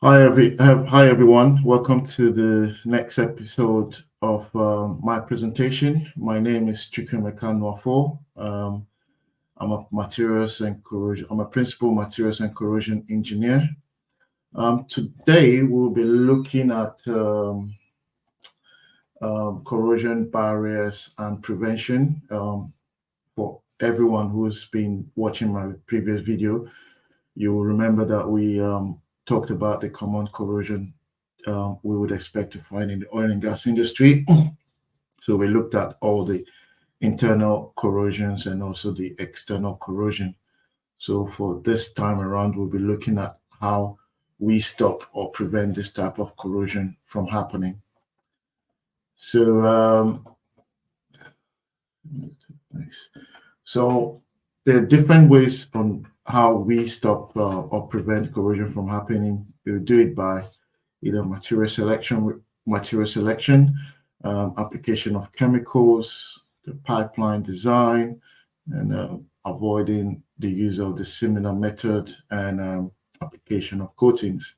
Hi everyone. Welcome to the next episode of my presentation. My name is Chukwemeka Nwafo. I'm a materials and corrosion. I'm a principal materials and corrosion engineer. Today we'll be looking at corrosion barriers and prevention. For everyone who's been watching my previous video, you will remember that we talked about the common corrosion we would expect to find in the oil and gas industry. So we looked at all the internal corrosions and also the external corrosion. So for this time around, we'll be looking at how we stop or prevent this type of corrosion from happening. So there are different ways on how we stop or prevent corrosion from happening. We do it by either material selection, application of chemicals, the pipeline design, and avoiding the use of the similar method and application of coatings.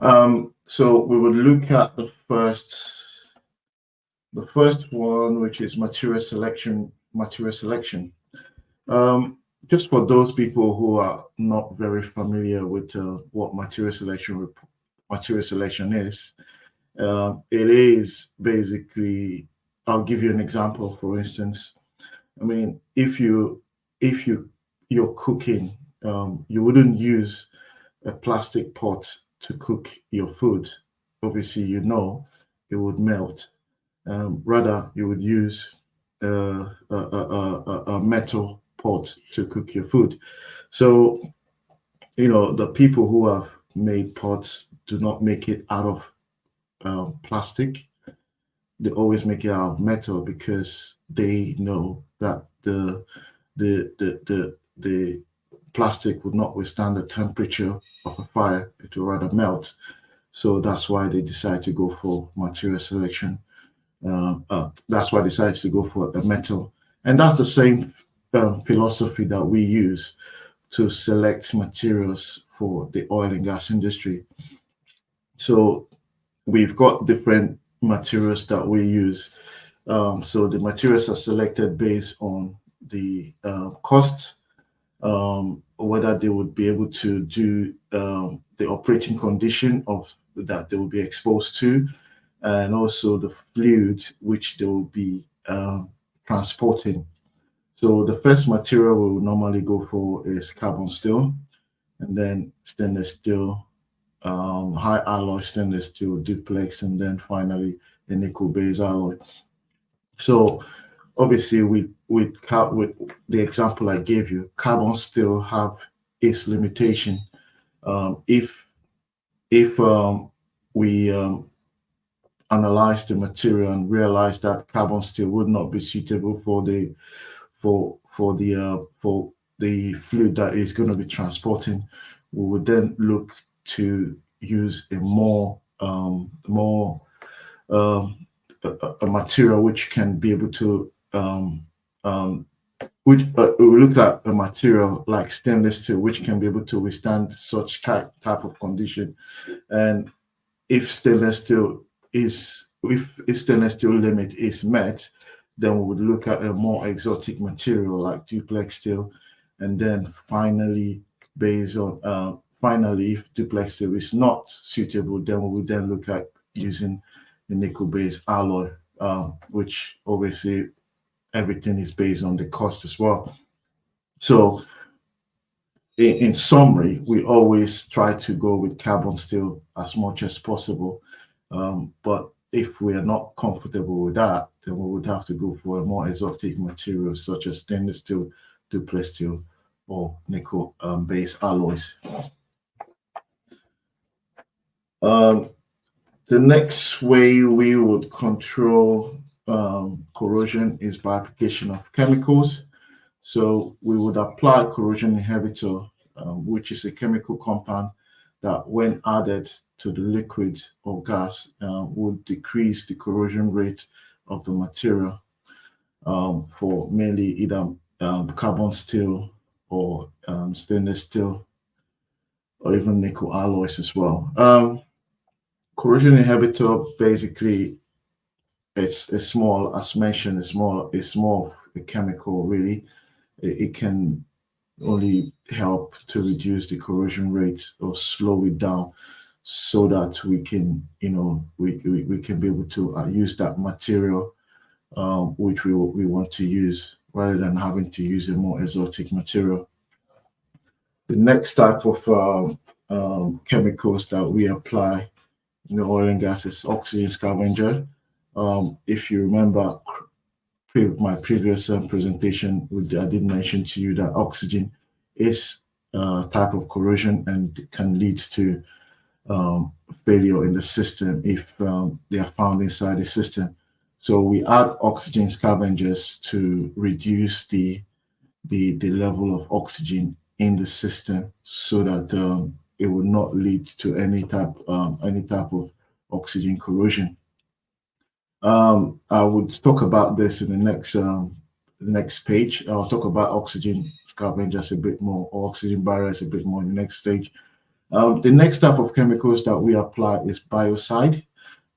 So we would look at the first one, which is material selection. Just for those people who are not very familiar with what material selection is, it is basically, I'll give you an example. For instance, I mean, if you're cooking, you wouldn't use a plastic pot to cook your food. Obviously, you know it would melt. Rather, you would use a metal pot to cook your food. So, the people who have made pots do not make it out of plastic. They always make it out of metal because they know that the plastic would not withstand the temperature of a fire. It will rather melt. So that's why they decide to go for material selection. That's why they decided to go for a metal. And that's the same philosophy that we use to select materials for the oil and gas industry. So we've got different materials that we use. So the materials are selected based on the costs, whether they would be able to do the operating condition of that they will be exposed to, and also the fluid which they will be transporting. So the first material we will normally go for is carbon steel, and then stainless steel, high alloy stainless steel, duplex, and then finally the nickel-based alloy. So obviously with the example I gave you, carbon steel have its limitation. If we analyze the material and realize that carbon steel would not be suitable for the fluid that is going to be transporting, we would then look to use a material which can be able to we look at a material like stainless steel, which can be able to withstand such type of condition. And if stainless steel limit is met, then we would look at a more exotic material like duplex steel, and then finally, based on if duplex steel is not suitable, then we would then look at using the nickel-based alloy, which obviously everything is based on the cost as well. So, in summary, we always try to go with carbon steel as much as possible, but if we are not comfortable with that, then we would have to go for a more exotic material such as stainless steel, duplex steel, or nickel-based alloys. The next way we would control corrosion is by application of chemicals. So we would apply corrosion inhibitor, which is a chemical compound that when added to the liquid or gas would decrease the corrosion rate of the material for mainly either carbon steel or stainless steel. or even nickel alloys as well. Corrosion inhibitor basically it's small, as mentioned, it's more a chemical really. It can only help to reduce the corrosion rates or slow it down so that we can, we can be able to use that material which we want to use rather than having to use a more exotic material. The next type of chemicals that we apply in the oil and gas is oxygen scavenger. If you remember my previous presentation, I did mention to you that oxygen is a type of corrosion and can lead to failure in the system if they are found inside the system. So we add oxygen scavengers to reduce the level of oxygen in the system so that it will not lead to any type of oxygen corrosion. I would talk about this in the next page. I'll talk about oxygen scavengers a bit more, or oxygen barriers a bit more in the next stage. The next type of chemicals that we apply is biocide.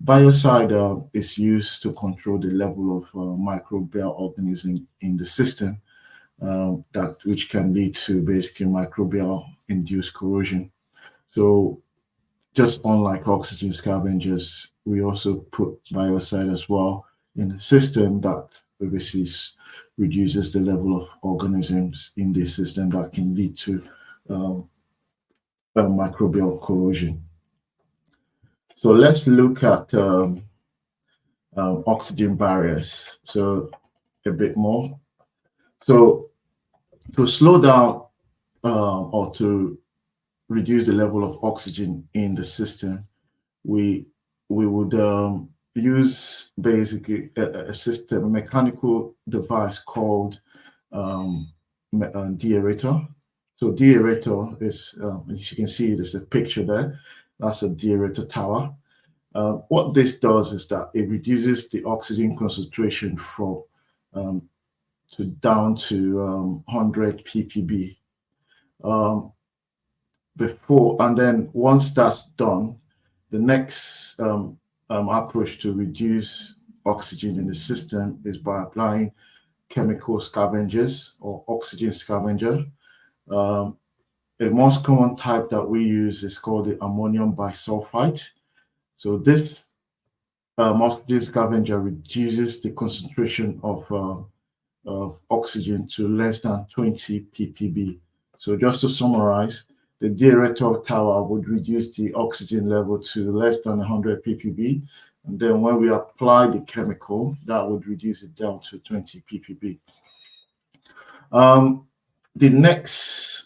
Biocide is used to control the level of microbial organism in the system, which can lead to basically microbial induced corrosion. So just unlike oxygen scavengers, we also put biocide as well in a system that reduces the level of organisms in the system that can lead to microbial corrosion. So let's look at oxygen barriers. So a bit more. So to slow down or to reduce the level of oxygen in the system, we would use basically a system, a mechanical device called deaerator. So deaerator is, as you can see, there's a picture there. That's a deaerator tower. What this does is that it reduces the oxygen concentration from down to 100 ppb. And then once that's done, the next approach to reduce oxygen in the system is by applying chemical scavengers or oxygen scavenger. The most common type that we use is called the ammonium bisulfite. So this oxygen scavenger reduces the concentration of oxygen to less than 20 ppb. So just to summarize, the deaerator tower would reduce the oxygen level to less than 100 ppb. And then when we apply the chemical, that would reduce it down to 20 ppb. The next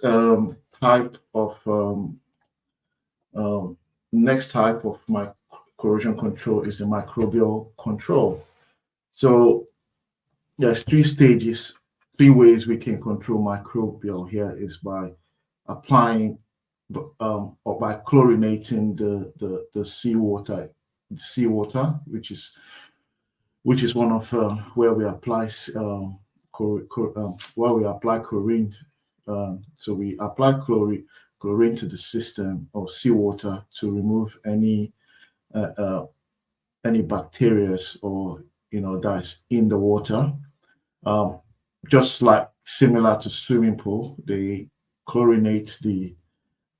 type of my corrosion control is the microbial control. So there's three ways we can control microbial. Here is by applying or by chlorinating the seawater, which is one of where we apply chlorine. So we apply chlorine to the system of seawater to remove any bacteria or that's in the water. Just like similar to swimming pool, they chlorinate the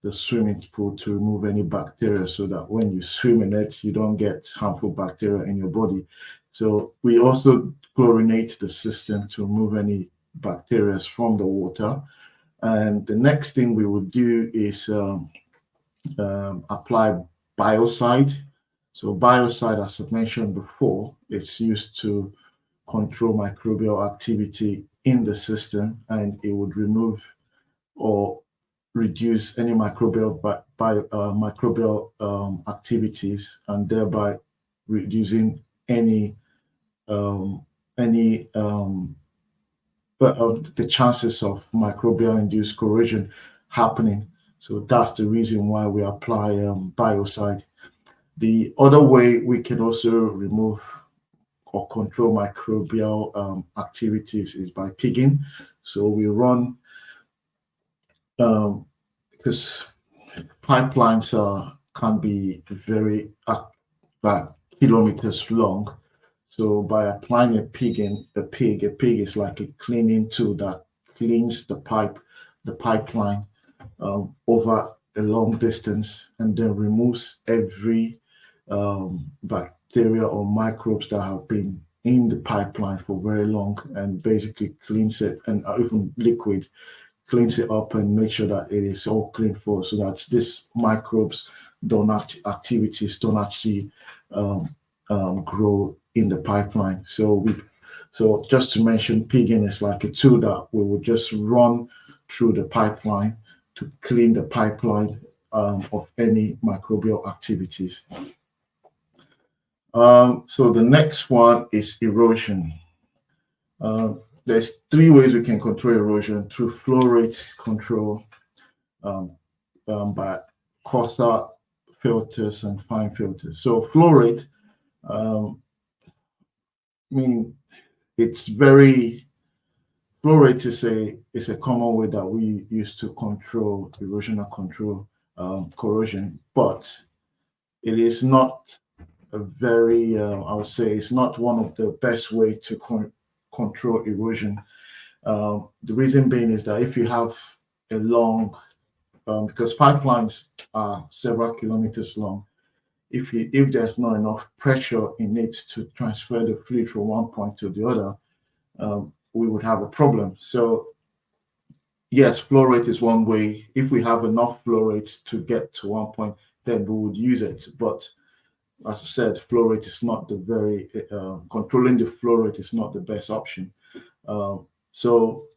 swimming pool to remove any bacteria so that when you swim in it, you don't get harmful bacteria in your body. So we also chlorinate the system to remove any bacteria from the water. And the next thing we will do is apply biocide. So biocide, as I mentioned before, it's used to control microbial activity in the system, and it would remove or reduce any microbial activities, and thereby reducing the chances of microbial induced corrosion happening. So that's the reason why we apply biocide. The other way we can also remove or control microbial activities is by pigging. So we run because pipelines can be very like kilometers long. So by applying a pig is like a cleaning tool that cleans the pipeline over a long distance, and then removes every bacteria or microbes that have been in the pipeline for very long, and basically cleans it, and even liquid cleans it up and make sure that it is all clean for, so that these microbes activities don't actually grow in the pipeline. So just to mention, pigging is like a tool that we will just run through the pipeline to clean the pipeline of any microbial activities. So the next one is erosion. There's three ways we can control erosion: through flow rate control, by coarser filters and fine filters. So flow rate, I mean, flow rate is a common way that we use to control erosion or control corrosion, but it is not a very, I would say, it's not one of the best way to control erosion. The reason being is that if you have a long, because pipelines are several kilometers long, if there's not enough pressure in it to transfer the fluid from one point to the other, we would have a problem. So yes, flow rate is one way. If we have enough flow rate to get to one point, then we would use it. But as I said, flow rate is not the very controlling the flow rate is not the best option. So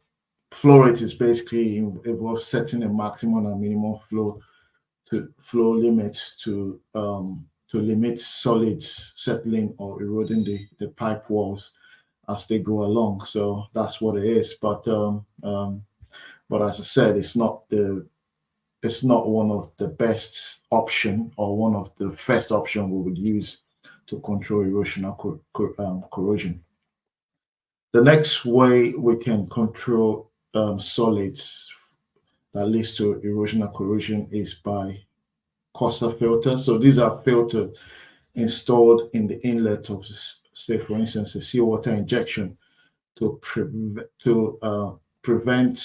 flow rate is basically involves setting a maximum and minimum flow limits to limit solids settling or eroding the pipe walls as they go along. So that's what it is. But as I said, it's not one of the best option or one of the first option we would use to control erosion or corrosion. The next way we can control solids that leads to erosion or corrosion is by coarser filters. So these are filters installed in the inlet of, say, for instance, a seawater injection to prevent,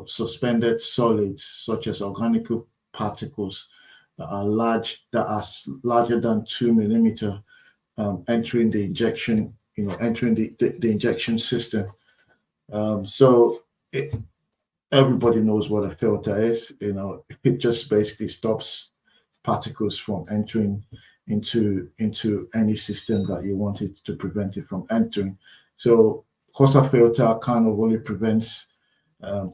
suspended solids such as organic particles that are larger than 2 millimeter entering the injection, entering the injection system. Everybody knows what a filter is. It just basically stops particles from entering into any system that you want it to prevent it from entering. So coarser filter kind of only prevents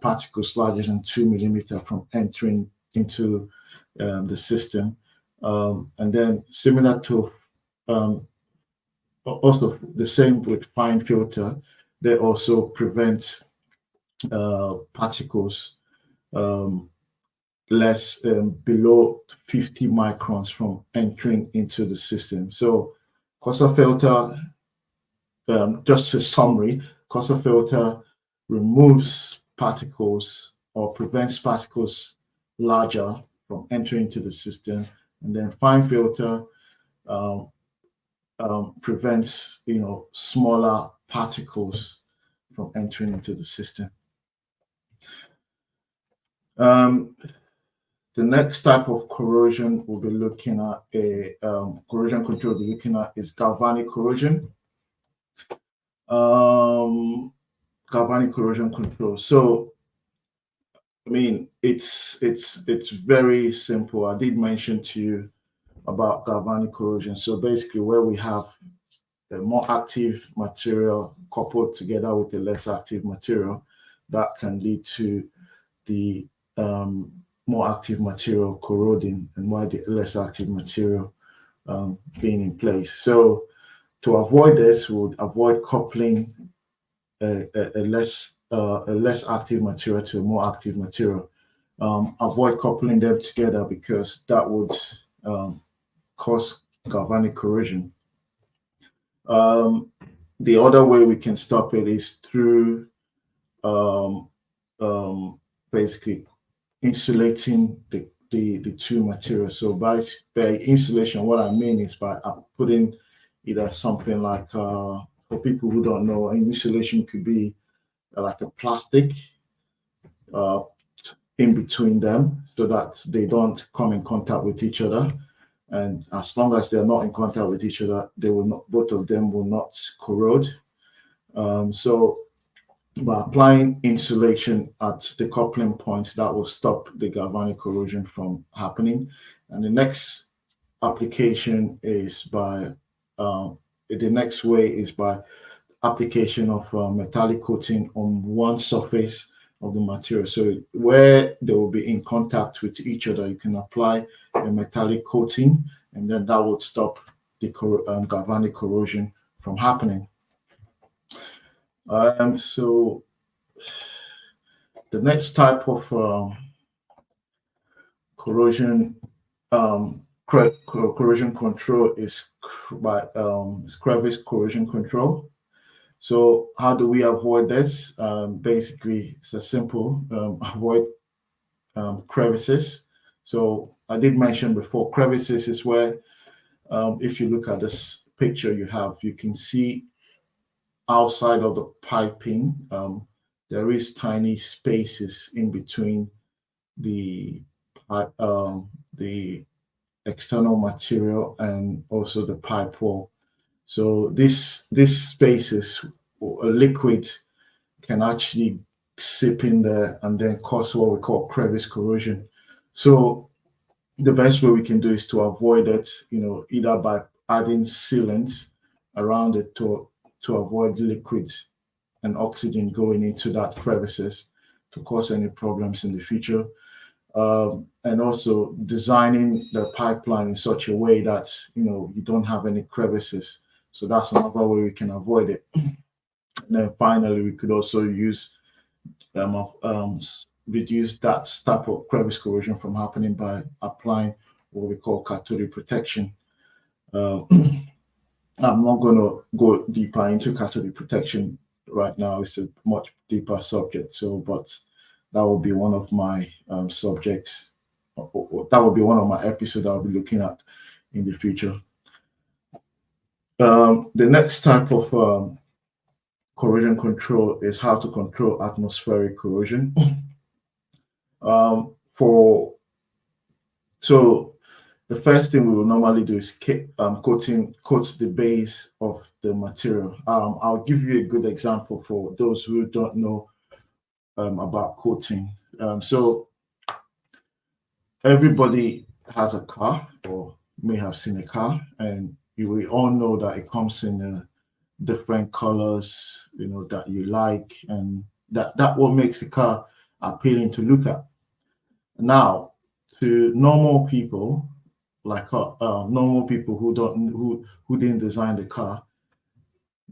particles larger than 2 millimeter from entering into the system. And then similar to also the same with fine filter, they also prevent particles less below 50 microns from entering into the system. So coarser filter, just a summary, coarser filter removes particles or prevents particles larger from entering into the system, and then fine filter prevents smaller particles from entering into the system. The next type of corrosion we'll be looking at, corrosion control we'll be looking at, is galvanic corrosion. Galvanic corrosion control. So, I mean, it's very simple. I did mention to you about galvanic corrosion. So basically, where we have a more active material coupled together with a less active material, that can lead to the more active material corroding, and why the less active material being in place. So to avoid this, we would avoid coupling a less active material to a more active material. Avoid coupling them together, because that would cause galvanic corrosion. The other way we can stop it is through basically insulating the two materials. So by insulation, what I mean is by putting either something like for people who don't know, insulation could be like a plastic uh, in between them so that they don't come in contact with each other. And as long as they're not in contact with each other, they will not, both of them will not corrode. So by applying insulation at the coupling points, that will stop the galvanic corrosion from happening. And the next application is by the next way is by application of metallic coating on one surface of the material. So where they will be in contact with each other, you can apply a metallic coating, and then that would stop the galvanic corrosion from happening. So the next type of corrosion corrosion control is by crevice corrosion control. So how do we avoid this? Basically, it's a simple avoid crevices. So I did mention before, crevices is where if you look at this picture you can see outside of the piping, there is tiny spaces in between the external material and also the pipe wall. So this spaces, a liquid can actually seep in there and then cause what we call crevice corrosion. So the best way we can do is to avoid it, either by adding sealants around it to avoid liquids and oxygen going into that crevices to cause any problems in the future. And also designing the pipeline in such a way that you don't have any crevices. So that's another way we can avoid it. And then finally, we could also use reduce that type of crevice corrosion from happening by applying what we call cathodic protection. I'm not going to go deeper into cathodic protection right now. It's a much deeper subject. But that will be one of my subjects. That will be one of my episodes I'll be looking at in the future. The next type of corrosion control is how to control atmospheric corrosion. So the first thing we will normally do is coat the base of the material. I'll give you a good example for those who don't know about coating. So everybody has a car or may have seen a car, and we all know that it comes in different colors, that you like, and that what makes the car appealing to look at. Now, to normal people, like normal people who didn't design the car,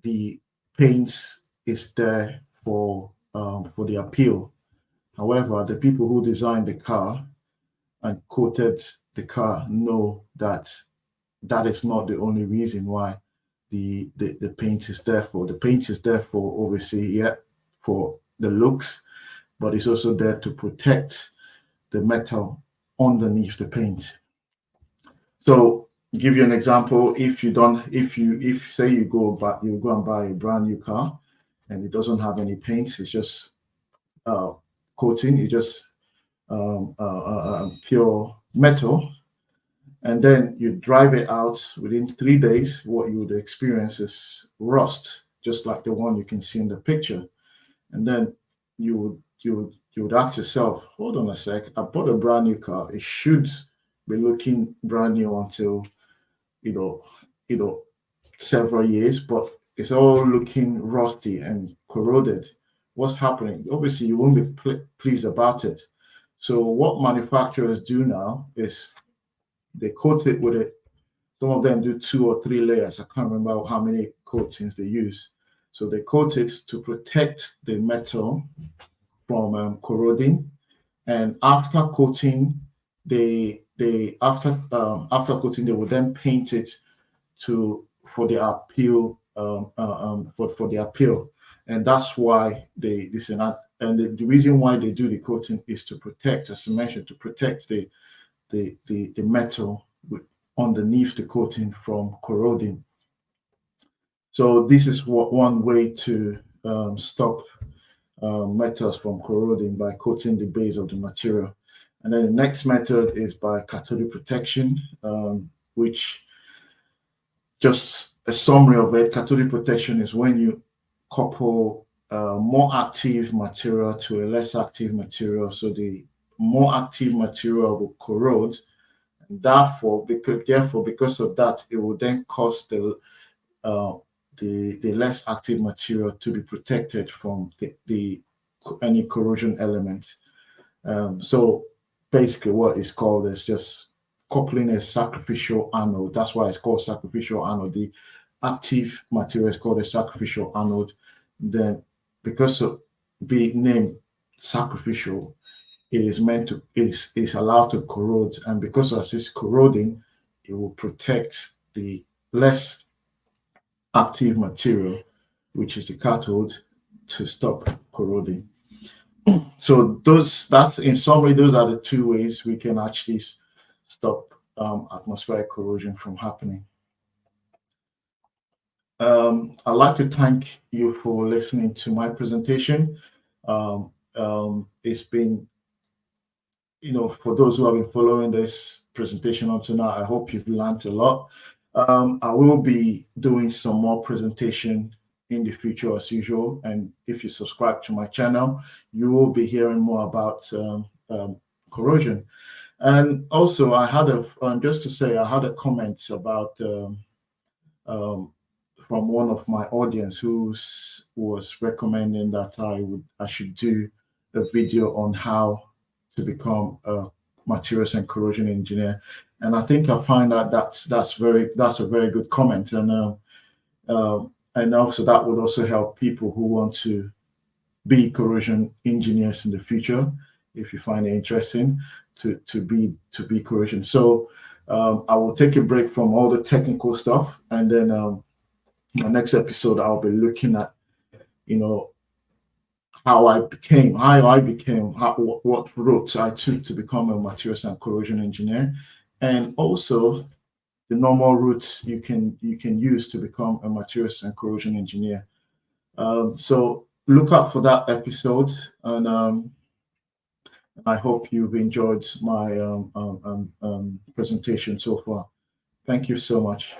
the paint is there for the appeal. However, the people who designed the car and coated the car know that is not the only reason why the paint is there for. The paint is there for, obviously, for the looks, but it's also there to protect the metal underneath the paint. So give you an example, if say you go and buy a brand new car and it doesn't have any paint, it's just coating, it's just pure metal, and then you drive it out, within 3 days, what you would experience is rust, just like the one you can see in the picture. And then you would ask yourself, hold on a sec, I bought a brand new car, it should be looking brand new until several years, but it's all looking rusty and corroded. What's happening? Obviously you won't be pleased about it. So what manufacturers do now is they coat it with it. Some of them do 2 or 3 layers. I can't remember how many coatings they use. So they coat it to protect the metal from corroding, and after coating, after coating, they will then paint it for the appeal for the appeal, and that's why the reason why they do the coating is to protect, as I mentioned, to protect the the metal underneath the coating from corroding. So this is one way to stop metals from corroding, by coating the base of the material. And then the next method is by cathodic protection, which, just a summary of it, cathodic protection is when you couple more active material to a less active material. So the more active material will corrode, and therefore because of that, it will then cause the less active material to be protected from any corrosion elements. So basically what is called is just coupling a sacrificial anode. That's why it's called sacrificial anode. The active material is called a sacrificial anode. Then, because of being named sacrificial, it is allowed to corrode, and because as it's corroding, it will protect the less active material, which is the cathode, to stop corroding. So that's in summary, those are the two ways we can actually stop atmospheric corrosion from happening. I'd like to thank you for listening to my presentation. It's been, for those who have been following this presentation up to now, I hope you've learned a lot. I will be doing some more presentation in the future as usual, and if you subscribe to my channel, you will be hearing more about corrosion. And also, I had just to say, I had a comment about from one of my audience who was recommending that I should do a video on how to become a materials and corrosion engineer. And I think I find that that's a very good comment, and also that would also help people who want to be corrosion engineers in the future, if you find it interesting to be corrosion. So I will take a break from all the technical stuff, and then my next episode I'll be looking at how I became, what routes I took to become a materials and corrosion engineer, and also the normal routes you can use to become a materials and corrosion engineer. So look out for that episode, and I hope you've enjoyed my presentation so far. Thank you so much.